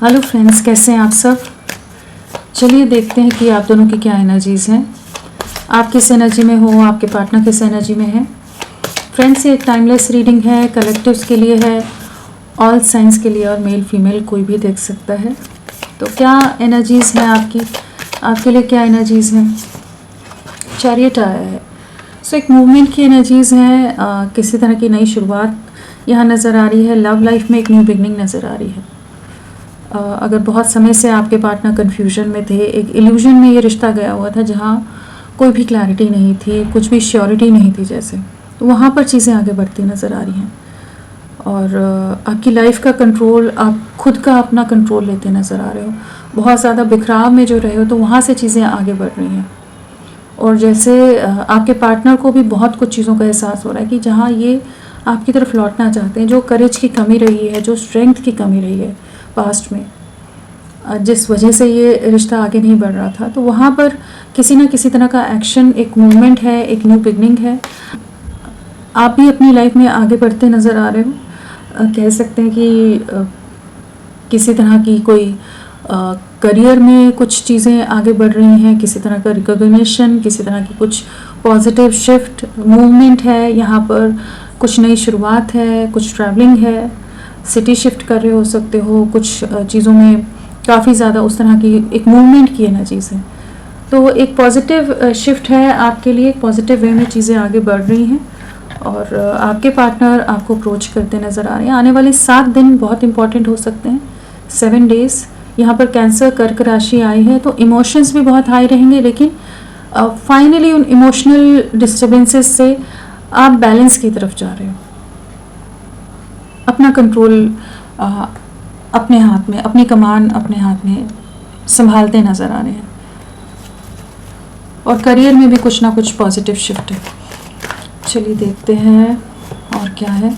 Hello friends, कैसे हैं आप सब। चलिए देखते हैं कि आप दोनों की क्या एनर्जीज़ हैं। आप किस एनर्जी में हो, आपके पार्टनर किस एनर्जी में है। फ्रेंड्स, ये एक टाइमलेस रीडिंग है, कलेक्टिव्स के लिए है, ऑल साइंस के लिए, और मेल फीमेल कोई भी देख सकता है। तो क्या एनर्जीज़ हैं आपकी, आपके लिए क्या एनर्जीज़ हैं। चैरियट आया है। सो एक मूवमेंट की एनर्जीज़ हैं, किसी तरह की नई शुरुआत यहाँ नज़र आ रही है। लव लाइफ में एक न्यू बिगनिंग नज़र आ रही है। अगर बहुत समय से आपके पार्टनर कन्फ्यूजन में थे, एक इल्यूजन में ये रिश्ता गया हुआ था जहाँ कोई भी क्लैरिटी नहीं थी, कुछ भी श्योरिटी नहीं थी जैसे, तो वहाँ पर चीज़ें आगे बढ़ती नज़र आ रही हैं। और आपकी लाइफ का कंट्रोल, आप खुद का अपना कंट्रोल लेते नज़र आ रहे हो। बहुत ज़्यादा बिखराव में जो रहे हो, तो वहाँ से चीज़ें आगे बढ़ रही हैं। और जैसे आपके पार्टनर को भी बहुत कुछ चीज़ों का एहसास हो रहा है कि जहाँ ये आपकी तरफ लौटना चाहते हैं, जो करेज की कमी रही है, जो स्ट्रेंथ की कमी रही है पास्ट में, जिस वजह से ये रिश्ता आगे नहीं बढ़ रहा था, तो वहाँ पर किसी न किसी तरह का एक्शन, एक मूवमेंट है, एक न्यू बिगनिंग है। आप भी अपनी लाइफ में आगे बढ़ते नज़र आ रहे हो। कह सकते हैं कि किसी तरह की कोई करियर में कुछ चीज़ें आगे बढ़ रही हैं, किसी तरह का रिकॉग्निशन, किसी तरह की कुछ पॉजिटिव शिफ्ट मूवमेंट है। यहाँ पर कुछ नई शुरुआत है, कुछ ट्रैवलिंग है, सिटी शिफ्ट कर रहे हो सकते हो, कुछ चीज़ों में काफ़ी ज़्यादा उस तरह की एक मूवमेंट की एनर्जीज़ है। तो एक पॉजिटिव शिफ्ट है आपके लिए, पॉजिटिव वे में चीज़ें आगे बढ़ रही हैं। और आपके पार्टनर आपको अप्रोच करते नज़र आ रहे हैं। आने वाले 7 दिन बहुत इंपॉर्टेंट हो सकते हैं, 7 डेज़। यहाँ पर कैंसर कर्क राशि आई है, तो इमोशंस भी बहुत हाई रहेंगे, लेकिन फाइनली उन इमोशनल डिस्टर्बेंसेस से आप बैलेंस की तरफ जा रहे हो। अपना कंट्रोल अपने हाथ में, अपनी कमान अपने हाथ में संभालते नज़र आ रहे हैं। और करियर में भी कुछ ना कुछ पॉजिटिव शिफ्ट है। चलिए देखते हैं और क्या है।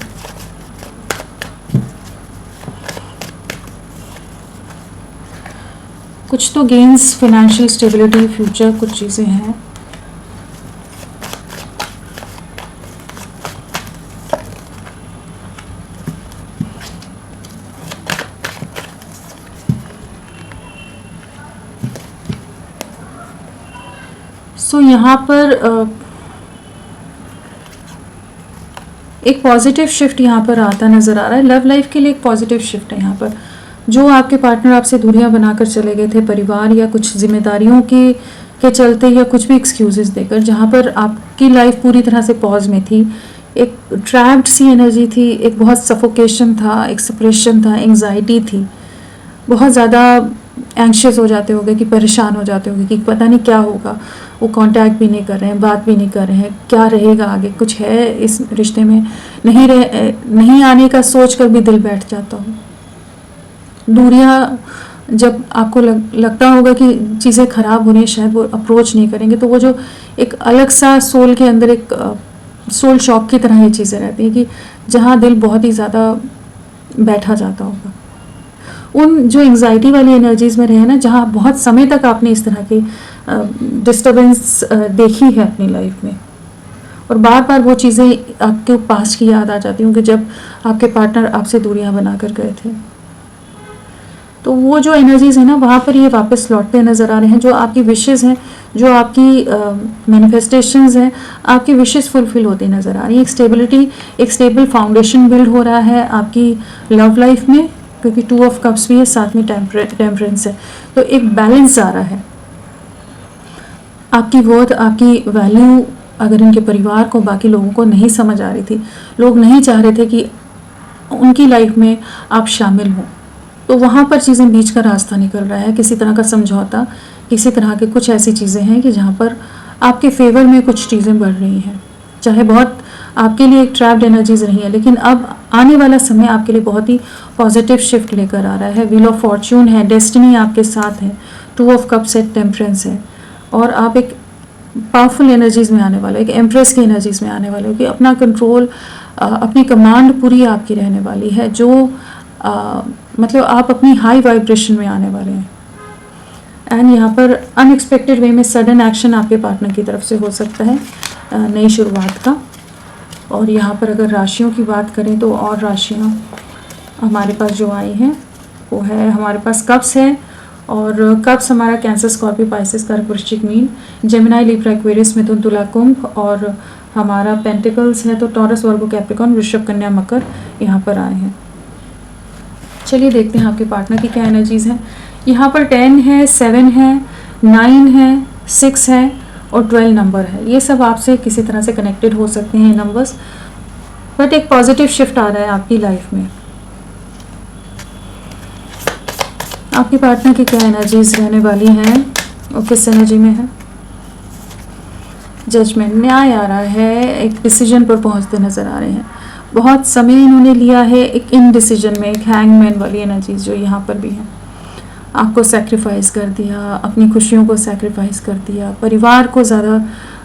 कुछ तो गेन्स, फाइनेंशियल स्टेबिलिटी, फ्यूचर, कुछ चीज़ें हैं। सो यहाँ पर एक पॉजिटिव शिफ्ट यहाँ पर आता नज़र आ रहा है। लव लाइफ के लिए एक पॉजिटिव शिफ्ट है यहाँ पर। जो आपके पार्टनर आपसे दूरियां बनाकर चले गए थे, परिवार या कुछ जिम्मेदारियों के चलते, या कुछ भी एक्सक्यूजेस देकर, जहाँ पर आपकी लाइफ पूरी तरह से पॉज में थी, एक ट्रैप्ड सी एनर्जी थी, एक बहुत सफोकेशन था, एक सप्रेशन था, एंग्जाइटी थी, बहुत ज़्यादा एंग्शियस हो जाते होगे, कि परेशान हो जाते होगे कि पता नहीं क्या होगा। वो कांटेक्ट भी नहीं कर रहे हैं, बात भी नहीं कर रहे हैं, क्या रहेगा आगे, कुछ है इस रिश्ते में, नहीं आने का सोच कर भी दिल बैठ जाता हो। दूरियां जब आपको लगता होगा कि चीज़ें ख़राब हो रही हैं, शायद वो अप्रोच नहीं करेंगे, तो वो जो एक अलग सा सोल के अंदर एक सोल शॉक की तरह ये चीज़ें रहती हैं, कि जहाँ दिल बहुत ही ज़्यादा बैठा जाता होगा। उन जो एंग्जाइटी वाली एनर्जीज़ में रहे ना, जहाँ बहुत समय तक आपने इस तरह की डिस्टर्बेंस देखी है अपनी लाइफ में, और बार बार वो चीज़ें आपके पास की याद आ जाती होंगी जब आपके पार्टनर आपसे दूरियां बना कर गए थे। तो वो जो एनर्जीज़ है ना, वहाँ पर ये वापस लौटते नज़र आ रहे हैं। जो आपकी विशेज़ हैं, जो आपकी मैनिफेस्टेशंस हैं, आपकी विशेज़ फुलफिल होती नज़र आ रही है। एक स्टेबिलिटी, एक स्टेबल फाउंडेशन बिल्ड हो रहा है आपकी लव लाइफ में, क्योंकि 2 ऑफ कप्स भी है, साथ में टेम्परेंस है, तो एक बैलेंस आ रहा है। आपकी वर्थ, आपकी वैल्यू अगर इनके परिवार को, बाकी लोगों को नहीं समझ आ रही थी, लोग नहीं चाह रहे थे कि उनकी लाइफ में आप शामिल हों, तो वहाँ पर चीज़ें बीच का रास्ता निकल रहा है। किसी तरह का समझौता, किसी तरह के कुछ ऐसी चीज़ें हैं कि जहाँ पर आपके फेवर में कुछ चीज़ें बढ़ रही हैं। चाहे बहुत आपके लिए एक ट्रैप्ड एनर्जीज रही है, लेकिन अब आने वाला समय आपके लिए बहुत ही पॉजिटिव शिफ्ट लेकर आ रहा है। व्हील ऑफ फॉर्च्यून है, डेस्टिनी आपके साथ है, 2 ऑफ कप्स है, टेम्परेंस है, और आप एक पावरफुल एनर्जीज़ में आने वाले हो, एक एम्प्रेस की एनर्जीज़ में आने वाले हो, कि अपना कंट्रोल, अपनी कमांड पूरी आपकी रहने वाली है। जो मतलब आप अपनी हाई वाइब्रेशन में आने वाले हैं। एंड यहाँ पर अनएक्सपेक्टेड वे में सडन एक्शन आपके पार्टनर की तरफ से हो सकता है, नई शुरुआत का। और यहाँ पर अगर राशियों की बात करें, तो और राशियाँ हमारे पास जो आई हैं, वो है हमारे पास कप्स है, और कप्स हमारा कैंसर, स्कॉर्पियो, पाइसेस, कर्क, वृश्चिक, मीन, जेमिनाई, लिब्रा, एक्वेरियस, मिथुन, तुला, कुंभ, और हमारा पेंटिकल्स है तो टॉरस, वर्गो, कैप्रिकॉर्न, वृषभ, कन्या, मकर यहाँ पर आए हैं। चलिए देखते हैं आपके पार्टनर की क्या एनर्जीज हैं। यहाँ पर 10 है, 7 है, 9 है, 6 है और 12 नंबर है। ये सब आपसे किसी तरह से कनेक्टेड हो सकते हैं नंबर्स, बट एक पॉजिटिव शिफ्ट आ रहा है आपकी लाइफ में। आपके पार्टनर की क्या एनर्जीज रहने वाली हैं और किस एनर्जी में है। जजमेंट, न्याय आ रहा है, एक डिसीजन पर पहुंचते नजर आ रहे हैं। बहुत समय इन्होंने लिया है एक इन डिसीजन में, एक हैंगमैन वाली एनर्जीज जो यहाँ पर भी है। आपको सेक्रीफाइस कर दिया, अपनी खुशियों को सेक्रीफाइस कर दिया, परिवार को ज़्यादा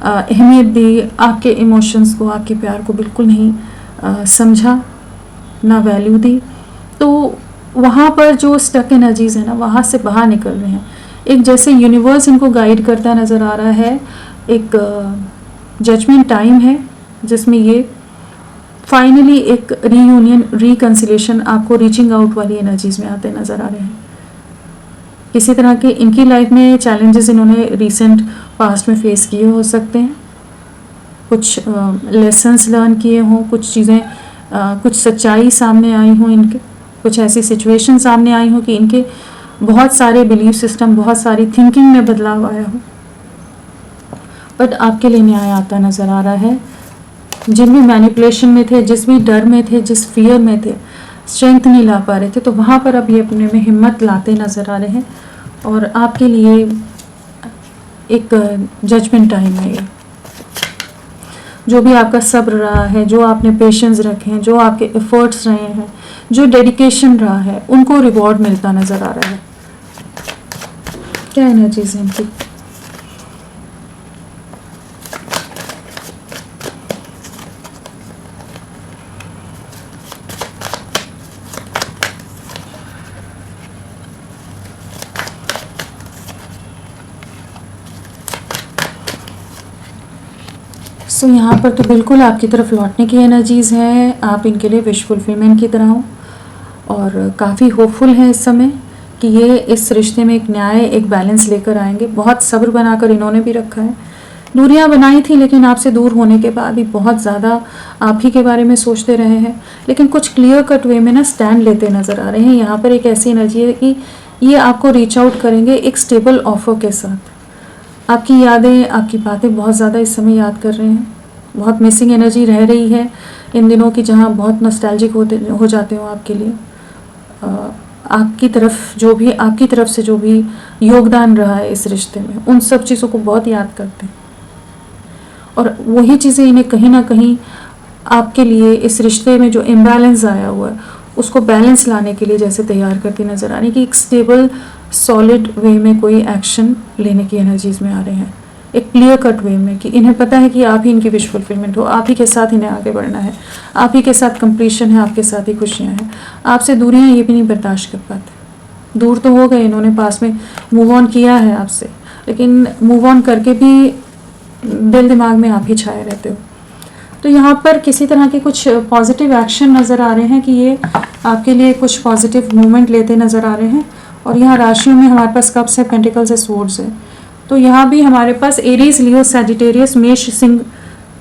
अहमियत दी, आपके इमोशंस को, आपके प्यार को बिल्कुल नहीं समझा, ना वैल्यू दी। तो वहाँ पर जो स्टक एनर्जीज है ना, वहाँ से बाहर निकल रहे हैं। एक जैसे यूनिवर्स इनको गाइड करता नज़र आ रहा है। एक जजमेंट टाइम है जिसमें ये फाइनली एक रीयूनियन, रिकन्सिलेशन, आपको रीचिंग आउट वाली एनर्जीज में आते नज़र आ रहे हैं। किसी तरह के इनकी लाइफ में चैलेंजेस इन्होंने रिसेंट पास्ट में फेस किए हो सकते हैं, कुछ लेसन्स लर्न किए हों, कुछ चीज़ें, कुछ सच्चाई सामने आई हों इनके, कुछ ऐसी सिचुएशन सामने आई हो कि इनके बहुत सारे बिलीफ सिस्टम, बहुत सारी थिंकिंग में बदलाव आया हो। बट आपके लिए न्याय आता नज़र आ रहा है। जिन भी मैनिपुलेशन में थे, जिस भी डर में थे, जिस फियर में थे, स्ट्रेंथ नहीं ला पा रहे थे, तो वहाँ पर अब ये अपने में हिम्मत लाते नज़र आ रहे हैं और आपके लिए एक जजमेंट टाइम है ये। जो भी आपका सब्र रहा है, जो आपने पेशेंस रखे हैं, जो आपके एफर्ट्स रहे हैं, जो डेडिकेशन रहा है, उनको रिवॉर्ड मिलता नज़र आ रहा है। क्या एनर्जीज है इनकी। सो यहाँ पर तो बिल्कुल आपकी तरफ लौटने की एनर्जीज़ हैं। आप इनके लिए विश फुलफिलमेंट की तरह हो और काफ़ी होपफुल हैं इस समय कि ये इस रिश्ते में एक न्याय, एक बैलेंस लेकर आएंगे। बहुत सब्र बनाकर इन्होंने भी रखा है। दूरियां बनाई थी, लेकिन आपसे दूर होने के बाद भी बहुत ज़्यादा आप ही के बारे में सोचते रहे हैं, लेकिन कुछ क्लियर कट वे में ना स्टैंड लेते नज़र आ रहे हैं। यहाँ पर एक ऐसी एनर्जी है कि ये आपको रीच आउट करेंगे एक स्टेबल ऑफर के साथ। आपकी यादें, आपकी बातें बहुत ज़्यादा इस समय याद कर रहे हैं। बहुत मिसिंग एनर्जी रह रही है इन दिनों की, जहाँ बहुत नॉस्टैल्जिक हो जाते हो आपके लिए। आपकी तरफ से जो भी योगदान रहा है इस रिश्ते में, उन सब चीज़ों को बहुत याद करते हैं और वही चीज़ें इन्हें कहीं ना कहीं आपके लिए इस रिश्ते में जो इम्बैलेंस आया हुआ है उसको बैलेंस लाने के लिए जैसे तैयार करती नज़र आ रही कि एक स्टेबल सॉलिड वे में कोई एक्शन लेने की एनर्जीज में आ रहे हैं, एक क्लियर कट वे में कि इन्हें पता है कि आप ही इनकी विश फुलफिलमेंट हो, आप ही के साथ इन्हें आगे बढ़ना है, आप ही के साथ कंप्लीशन है, आपके साथ ही खुशियाँ हैं। आपसे दूरियाँ ये भी नहीं बर्दाश्त कर पाते। दूर तो हो गए, इन्होंने पास में मूव ऑन किया है आपसे, लेकिन मूव ऑन करके भी दिल दिमाग में आप ही छाए रहते हो। तो यहाँ पर किसी तरह के कुछ पॉजिटिव एक्शन नज़र आ रहे हैं कि ये आपके लिए कुछ पॉजिटिव मूवमेंट लेते नज़र आ रहे हैं। और यहाँ राशियों में हमारे पास कप्स है, पेंटिकल्स है, स्वॉर्ड्स है। तो यहाँ भी हमारे पास एरीज, लियो, सैजिटेरियस, मेष, सिंह,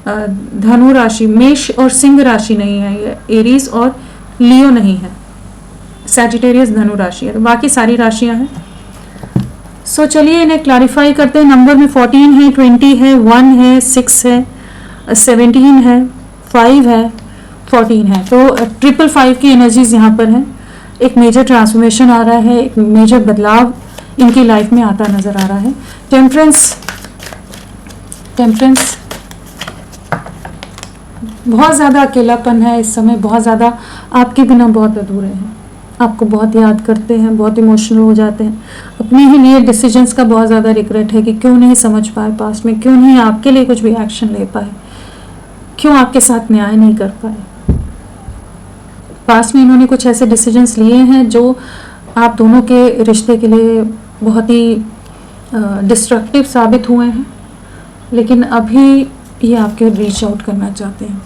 धनु राशि, मेष और सिंह राशि नहीं है, ये एरीज और लियो नहीं है, सैजिटेरियस धनु राशि है, तो बाकी सारी राशियाँ हैं। सो चलिए इन्हें क्लैरिफाई करते हैं। नंबर में 14 है, 20 है, 1 है, 6 है, 17 है, 5 है, 14 है। तो 555 की एनर्जीज यहाँ पर है। एक मेजर ट्रांसफॉर्मेशन आ रहा है, एक मेजर बदलाव इनकी लाइफ में आता नज़र आ रहा है। टेम्परेंस बहुत ज़्यादा अकेलापन है इस समय, बहुत ज़्यादा आपके बिना बहुत अधूरे हैं, आपको बहुत याद करते हैं, बहुत इमोशनल हो जाते हैं। अपने ही लिए डिसीजंस का बहुत ज़्यादा रिग्रेट है कि क्यों नहीं समझ पाए पास्ट में, क्यों नहीं आपके लिए कुछ भी एक्शन ले पाए, क्यों आपके साथ न्याय नहीं कर पाए। पास्ट में इन्होंने कुछ ऐसे डिसीजंस लिए हैं जो आप दोनों के रिश्ते के लिए बहुत ही डिस्ट्रक्टिव साबित हुए हैं, लेकिन अभी ये आपके रीच आउट करना चाहते हैं।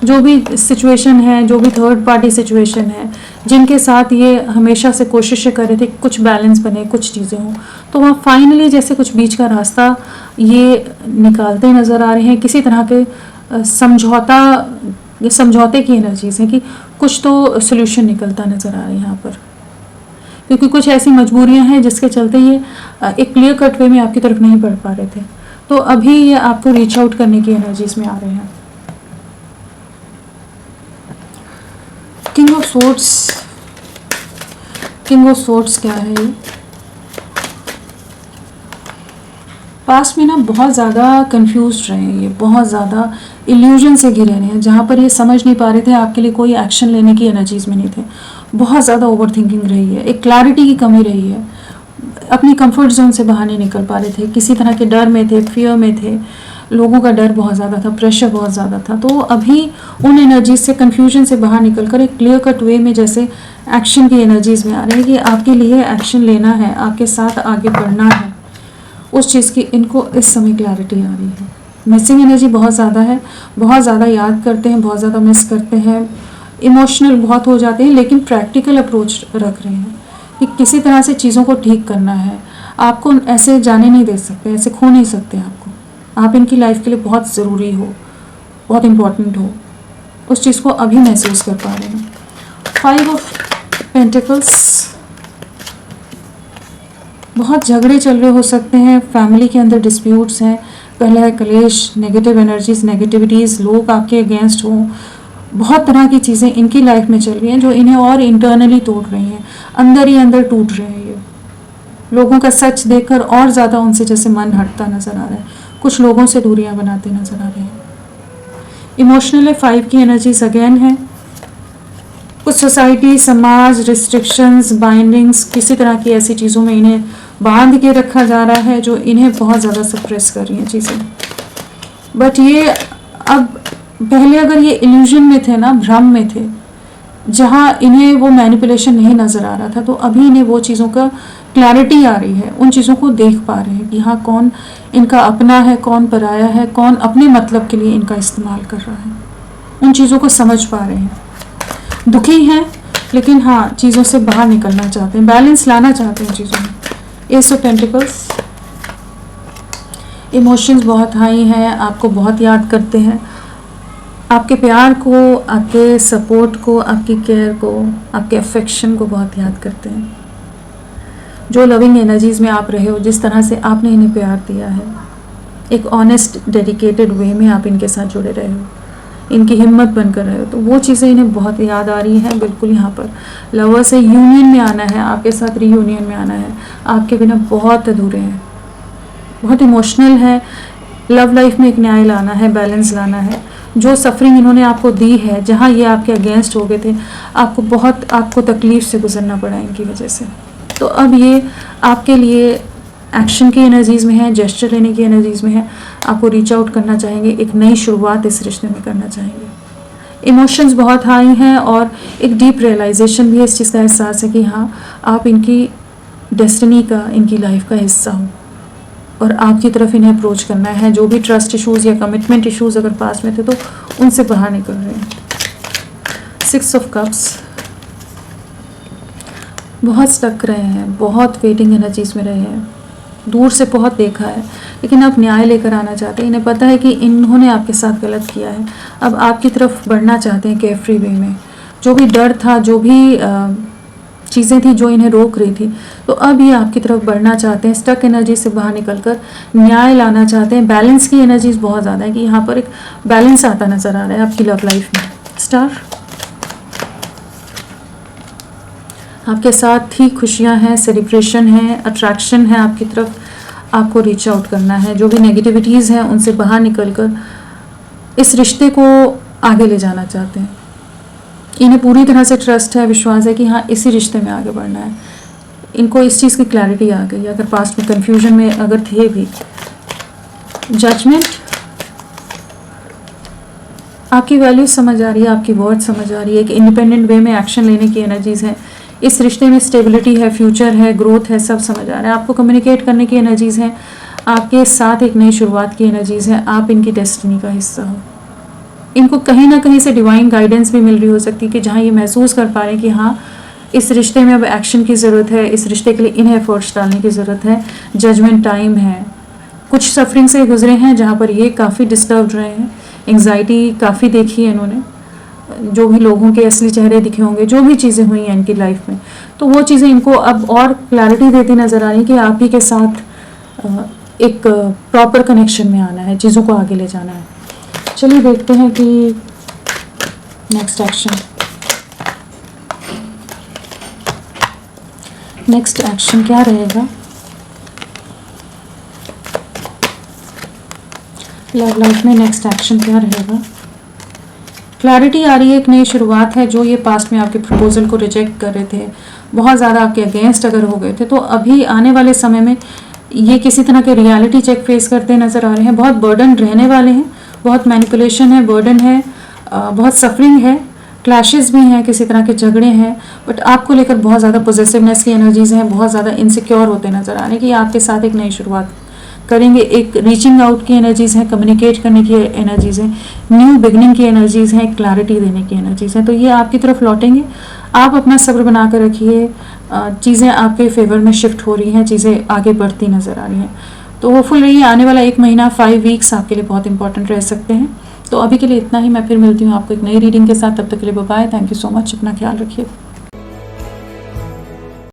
जो भी सिचुएशन है, जो भी थर्ड पार्टी सिचुएशन है, जिनके साथ ये हमेशा से कोशिशें कर रहे थे कुछ बैलेंस बने, कुछ चीज़ें हों, तो वहाँ फाइनली जैसे कुछ बीच का रास्ता ये निकालते नज़र आ रहे हैं। किसी तरह के समझौते की एनर्जीज हैं कि कुछ तो सोल्यूशन निकलता नज़र आ रहा है यहाँ पर, क्योंकि कुछ ऐसी मजबूरियां हैं जिसके चलते ये एक क्लियर कट वे में आपकी तरफ नहीं बढ़ पा रहे थे। तो अभी ये आपको रीच आउट करने की एनर्जीज में आ रहे हैं। किंग ऑफ सोर्ड्स क्या है ये? पास्ट में ना बहुत ज़्यादा कंफ्यूज रहे हैं, ये बहुत ज़्यादा इल्यूजन से घिरे रहे हैं, जहाँ पर ये समझ नहीं पा रहे थे आपके लिए कोई एक्शन लेने की एनर्जीज में नहीं थे। बहुत ज़्यादा ओवर थिंकिंग रही है, एक क्लैरिटी की कमी रही है, अपनी कंफर्ट जोन से बाहर नहीं निकल पा रहे थे, किसी तरह के डर में थे, फियर में थे, लोगों का डर बहुत ज़्यादा था, प्रेशर बहुत ज़्यादा था। तो अभी उन एनर्जीज से, कन्फ्यूजन से बाहर निकल कर एक क्लियर कट वे में जैसे एक्शन की एनर्जीज में आ रहे हैं कि आपके लिए एक्शन लेना है, आपके साथ आगे बढ़ना है, उस चीज़ की इनको इस समय क्लैरिटी आ रही है। मिसिंग एनर्जी बहुत ज़्यादा है, बहुत ज़्यादा याद करते हैं, बहुत ज़्यादा मिस करते हैं, इमोशनल बहुत हो जाते हैं, लेकिन प्रैक्टिकल अप्रोच रख रहे हैं कि किसी तरह से चीज़ों को ठीक करना है। आपको ऐसे जाने नहीं दे सकते, ऐसे खो नहीं सकते आपको, आप इनकी लाइफ के लिए बहुत ज़रूरी हो, बहुत इम्पोर्टेंट हो, उस चीज़ को अभी महसूस कर पा रहे हैं। 5 ऑफ पेंटिकल्स, बहुत झगड़े चल रहे हो सकते हैं, फैमिली के अंदर डिस्प्यूट्स हैं, पहला है कलेश, नेगेटिव एनर्जीज, नेगेटिविटीज़, लोग आपके अगेंस्ट हों, बहुत तरह की चीज़ें इनकी लाइफ में चल रही हैं जो इन्हें और इंटरनली तोड़ रही हैं, अंदर ही अंदर टूट रहे हैं। ये लोगों का सच देखकर और ज़्यादा उनसे जैसे मन हटता नज़र आ रहा है, कुछ लोगों से दूरियां बनाते नज़र आ रहे हैं। इमोशनल है, 5 की एनर्जीज अगेन है, कुछ सोसाइटी, समाज, रिस्ट्रिक्शंस, बाइंडिंग्स, किसी तरह की ऐसी चीज़ों में इन्हें बांध के रखा जा रहा है जो इन्हें बहुत ज़्यादा सप्रेस कर रही हैं चीज़ें। बट ये अब, पहले अगर ये इल्यूजन में थे ना, भ्रम में थे, जहाँ इन्हें वो मैनिपुलेशन नहीं नज़र आ रहा था, तो अभी इन्हें वो चीज़ों का क्लैरिटी आ रही है, उन चीज़ों को देख पा रहे हैं कि हाँ, कौन इनका अपना है, कौन पराया है, कौन अपने मतलब के लिए इनका इस्तेमाल कर रहा है, उन चीज़ों को समझ पा रहे हैं। दुखी हैं, लेकिन हाँ, चीज़ों से बाहर निकलना चाहते हैं, बैलेंस लाना चाहते हैं चीज़ों में। एस ऑफ पेंटिकल्स, इमोशंस बहुत हाई हैं, आपको बहुत याद करते हैं, आपके प्यार को, आपके सपोर्ट को, आपकी केयर को, आपके अफेक्शन को बहुत याद करते हैं। जो लविंग एनर्जीज़ में आप रहे हो, जिस तरह से आपने इन्हें प्यार दिया है, एक ऑनेस्ट डेडिकेटेड वे में आप इनके साथ जुड़े रहे हो, इनकी हिम्मत बनकर रहे हो, तो वो चीज़ें इन्हें बहुत याद आ रही हैं। बिल्कुल यहाँ पर लवर से यूनियन में आना है, आपके साथ रीयूनियन में आना है, आपके बिना बहुत अधूरे हैं, बहुत इमोशनल है, लव लाइफ में एक न्याय लाना है, बैलेंस लाना है। जो सफरिंग इन्होंने आपको दी है, जहाँ ये आपके अगेंस्ट हो गए थे, आपको तकलीफ से गुजरना पड़ा इनकी वजह से, तो अब ये आपके लिए एक्शन की एनर्जीज़ में है, जेस्चर लेने की एनर्जीज़ में है, आपको रीच आउट करना चाहेंगे, एक नई शुरुआत इस रिश्ते में करना चाहेंगे। इमोशंस बहुत हाई हैं और एक डीप रियलाइजेशन भी है, इस चीज़ का एहसास है कि हाँ, आप इनकी डेस्टिनी का, इनकी लाइफ का हिस्सा हो और आपकी तरफ इन्हें अप्रोच करना है। जो भी ट्रस्ट इशूज़ या कमिटमेंट इशूज़ अगर पास में थे तो उनसे बाहर निकल रहे हैं। 6 ऑफ कप्स, बहुत स्टक रहे हैं, बहुत वेटिंग एनर्जीज़ में रहे हैं, दूर से बहुत देखा है, लेकिन अब न्याय लेकर आना चाहते हैं। इन्हें पता है कि इन्होंने आपके साथ गलत किया है, अब आपकी तरफ बढ़ना चाहते हैं केयरफ्री वे में। जो भी डर था, जो भी चीज़ें थी जो इन्हें रोक रही थी, तो अब ये आपकी तरफ बढ़ना चाहते हैं, स्टक एनर्जी से बाहर निकलकर न्याय लाना चाहते हैं। बैलेंस की एनर्जीज बहुत ज़्यादा है कि यहाँ पर एक बैलेंस आता नज़र आ रहा है आपकी लव लाइफ में। स्टार, आपके साथ ही खुशियाँ हैं, सेलिब्रेशन है, अट्रैक्शन है आपकी तरफ, आपको रीच आउट करना है। जो भी नेगेटिविटीज़ हैं उनसे बाहर निकलकर इस रिश्ते को आगे ले जाना चाहते हैं। इन्हें पूरी तरह से ट्रस्ट है, विश्वास है कि हाँ, इसी रिश्ते में आगे बढ़ना है। इनको इस चीज़ की क्लैरिटी आ गई, अगर पास्ट में कन्फ्यूजन में अगर थे भी। जजमेंट, आपकी वैल्यूज समझ आ रही है, आपकी वर्ड समझ आ रही है, एक इंडिपेंडेंट वे में एक्शन लेने की एनर्जीज हैं। इस रिश्ते में स्टेबिलिटी है, फ्यूचर है, ग्रोथ है, सब समझ आ रहा है। आपको कम्युनिकेट करने की एनर्जीज हैं, आपके साथ एक नई शुरुआत की एनर्जीज हैं, आप इनकी डेस्टिनी का हिस्सा हो। इनको कहीं ना कहीं से डिवाइन गाइडेंस भी मिल रही हो सकती है कि जहाँ ये महसूस कर पा रहे हैं कि हाँ, इस रिश्ते में अब एक्शन की ज़रूरत है, इस रिश्ते के लिए इन्हें एफर्ट्स डालने की ज़रूरत है, जजमेंट टाइम है। कुछ सफरिंग से गुजरे हैं जहाँ पर ये काफ़ी डिस्टर्ब रहे हैं, एंग्जाइटी काफ़ी देखी है इन्होंने, जो भी लोगों के असली चेहरे दिखे होंगे, जो भी चीज़ें हुई हैं इनकी लाइफ में, तो वो चीज़ें इनको अब और क्लैरिटी देती नज़र आ रही कि आप ही के साथ एक प्रॉपर कनेक्शन में आना है, चीज़ों को आगे ले जाना है। चलिए देखते हैं कि नेक्स्ट एक्शन क्या रहेगा। लव लाइफ में नेक्स्ट एक्शन क्या रहेगा। क्लैरिटी आ रही है, एक नई शुरुआत है। जो ये पास्ट में आपके प्रपोजल को रिजेक्ट कर रहे थे, बहुत ज़्यादा आपके अगेंस्ट अगर हो गए थे, तो अभी आने वाले समय में ये किसी तरह के रियलिटी चेक फेस करते नज़र आ रहे हैं। बहुत बर्डन रहने वाले हैं, बहुत मैनिपुलेशन है, बर्डन है, बहुत सफरिंग है, क्लैशेस भी हैं, किसी तरह के झगड़े हैं, बट आपको लेकर बहुत ज़्यादा पॉजिटिवनेस की एनर्जीज हैं, बहुत ज़्यादा इनसिक्योर होते नज़र आ रहे हैं कि आपके साथ एक नई शुरुआत करेंगे। एक रीचिंग आउट की एनर्जीज हैं, कम्युनिकेट करने की एनर्जीज हैं, न्यू बिगनिंग की एनर्जीज हैं, क्लैरिटी देने की एनर्जीज हैं। तो ये आपकी तरफ लौटेंगे। आप अपना सब्र बना कर रखिए, चीज़ें आपके फेवर में शिफ्ट हो रही हैं, चीज़ें आगे बढ़ती नज़र आ रही हैं। तो होपफुल रहिए, आने वाला 1 महीना 5 वीक्स आपके लिए बहुत इंपॉर्टेंट रह सकते हैं। तो अभी के लिए इतना ही। मैं फिर मिलती हूँ आपको एक नई रीडिंग के साथ। तब तक के लिए bye. Thank you so much. अपना ख्याल रखिए।